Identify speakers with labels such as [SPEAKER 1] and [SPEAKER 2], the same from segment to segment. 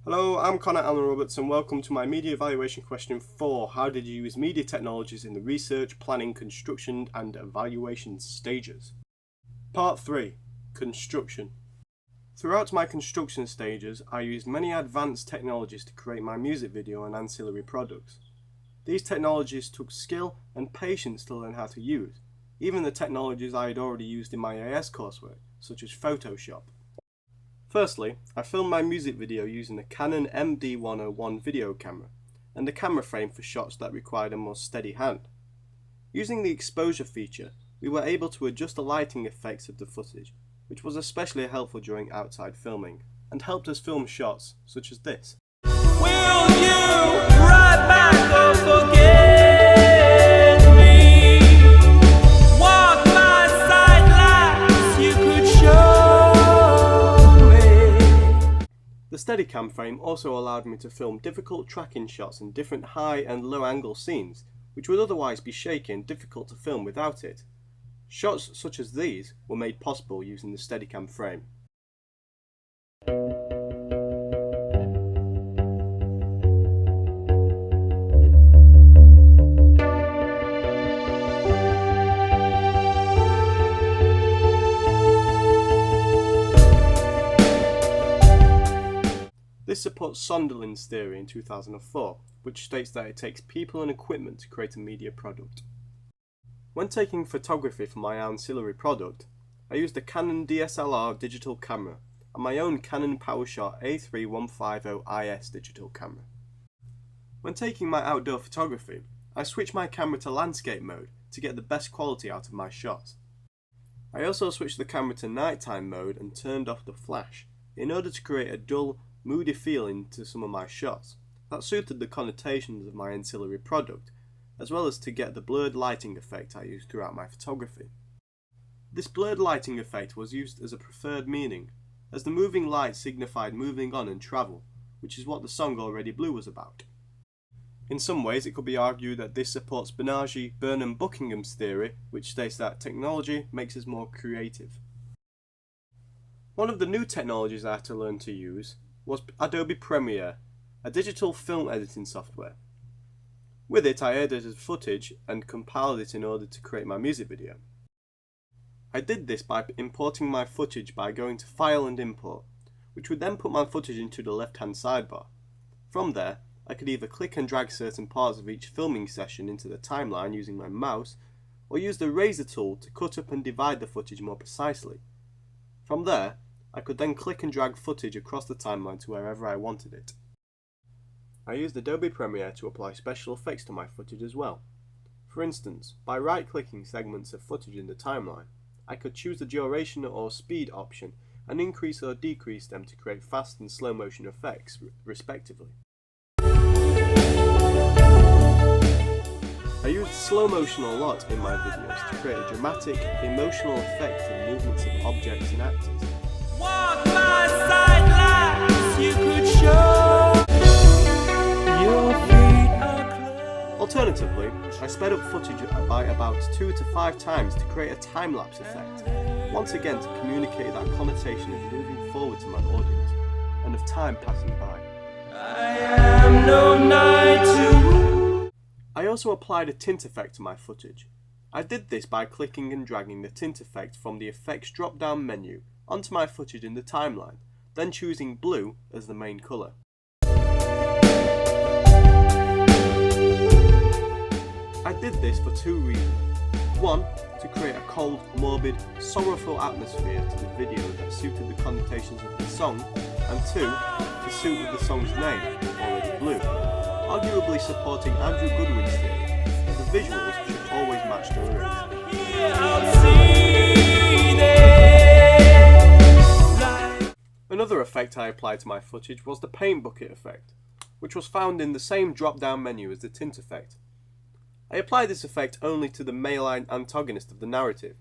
[SPEAKER 1] Hello, I'm Connor Allen Roberts and welcome to my media evaluation question 4. How did you use media technologies in the research, planning, construction and evaluation stages? Part 3. Construction. Throughout my construction stages, I used many advanced technologies to create my music video and ancillary products. These technologies took skill and patience to learn how to use, even the technologies I had already used in my AS coursework, such as Photoshop. Firstly, I filmed my music video using a Canon MD101 video camera and a camera frame for shots that required a more steady hand. Using the exposure feature, we were able to adjust the lighting effects of the footage, which was especially helpful during outside filming, and helped us film shots such as this.
[SPEAKER 2] Will you right back or forget me? Walk my sidelines, you could show me.
[SPEAKER 1] The Steadicam frame also allowed me to film difficult tracking shots in different high and low angle scenes, which would otherwise be shaky and difficult to film without it. Shots such as these were made possible using the Steadicam frame. This supports Sunderland's theory in 2004, which states that it takes people and equipment to create a media product. When taking photography for my ancillary product, I used a Canon DSLR digital camera and my own Canon PowerShot A3150IS digital camera. When taking my outdoor photography, I switched my camera to landscape mode to get the best quality out of my shots. I also switched the camera to nighttime mode and turned off the flash in order to create a dull, moody feeling to some of my shots that suited the connotations of my ancillary product, as well as to get the blurred lighting effect I used throughout my photography. This blurred lighting effect was used as a preferred meaning, as the moving light signified moving on and travel, which is what the song Already Blue was about. In some ways, it could be argued that this supports Bernard Burnham Buckingham's theory, which states that technology makes us more creative. One of the new technologies I had to learn to use was Adobe Premiere, a digital film editing software. With it, I edited footage and compiled it in order to create my music video. I did this by importing my footage by going to File and Import, which would then put my footage into the left-hand sidebar. From there, I could either click and drag certain parts of each filming session into the timeline using my mouse, or use the razor tool to cut up and divide the footage more precisely. From there, I could then click and drag footage across the timeline to wherever I wanted it. I used Adobe Premiere to apply special effects to my footage as well. For instance, by right-clicking segments of footage in the timeline, I could choose the duration or speed option and increase or decrease them to create fast and slow motion effects, respectively. I used slow motion a lot in my videos to create a dramatic, emotional effect to the movements of objects and actors.
[SPEAKER 2] Walk my sidelines, you could show. Your feet are closed.
[SPEAKER 1] Alternatively, I sped up footage by about 2 to 5 times to create a time-lapse effect, once again to communicate that connotation of moving forward to my audience, and of time passing by.
[SPEAKER 2] I am no knight to.
[SPEAKER 1] I also applied a tint effect to my footage. I did this by clicking and dragging the tint effect from the Effects drop-down menu onto my footage in the timeline, then choosing blue as the main colour. I did this for 2 reasons. 1, to create a cold, morbid, sorrowful atmosphere to the video that suited the connotations of the song, and 2, to suit with the song's name, Already Blue, arguably supporting Andrew Goodwin's theory that the visuals should always match the lyrics. Another effect I applied to my footage was the paint bucket effect, which was found in the same drop-down menu as the tint effect. I applied this effect only to the male antagonist of the narrative,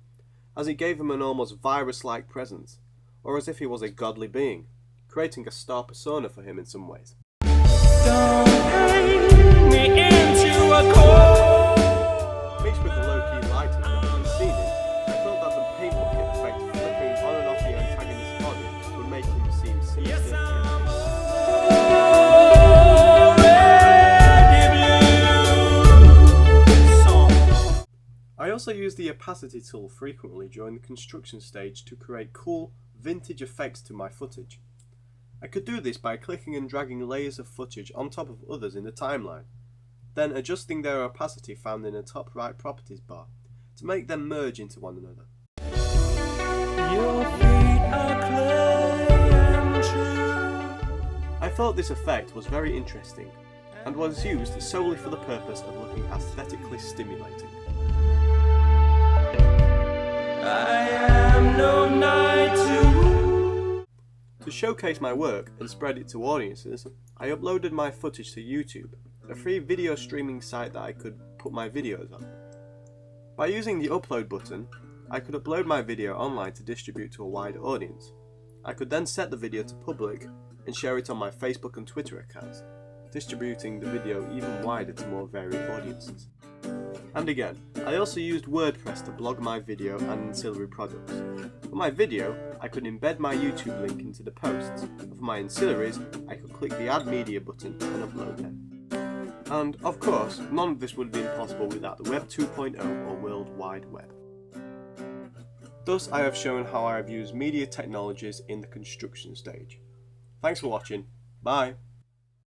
[SPEAKER 1] as it gave him an almost virus-like presence, or as if he was a godly being, creating a star persona for him in some ways.
[SPEAKER 2] Don't hang me into a corner.
[SPEAKER 1] Mixed with the low-key lighting that we were seeing, I felt that the paint bucket effect flickering on and off the antagonist's body would make him seem sinister. also use the opacity tool frequently during the construction stage to create cool, vintage effects to my footage. I could do this by clicking and dragging layers of footage on top of others in the timeline, then adjusting their opacity found in the top right properties bar to make them merge into one another.
[SPEAKER 2] Your feet are clay and true.
[SPEAKER 1] I thought this effect was very interesting and was used solely for the purpose of looking aesthetically stimulating.
[SPEAKER 2] I am no knight
[SPEAKER 1] To showcase my work and spread it to audiences, I uploaded my footage to YouTube, a free video streaming site that I could put my videos on. By using the upload button, I could upload my video online to distribute to a wider audience. I could then set the video to public and share it on my Facebook and Twitter accounts, distributing the video even wider to more varied audiences. And again, I also used WordPress to blog my video and ancillary products. For my video, I could embed my YouTube link into the posts, and for my ancillaries, I could click the Add Media button and upload them. And of course, none of this would have been possible without the Web 2.0 or World Wide Web. Thus, I have shown how I have used media technologies in the construction stage. Thanks for watching. Bye!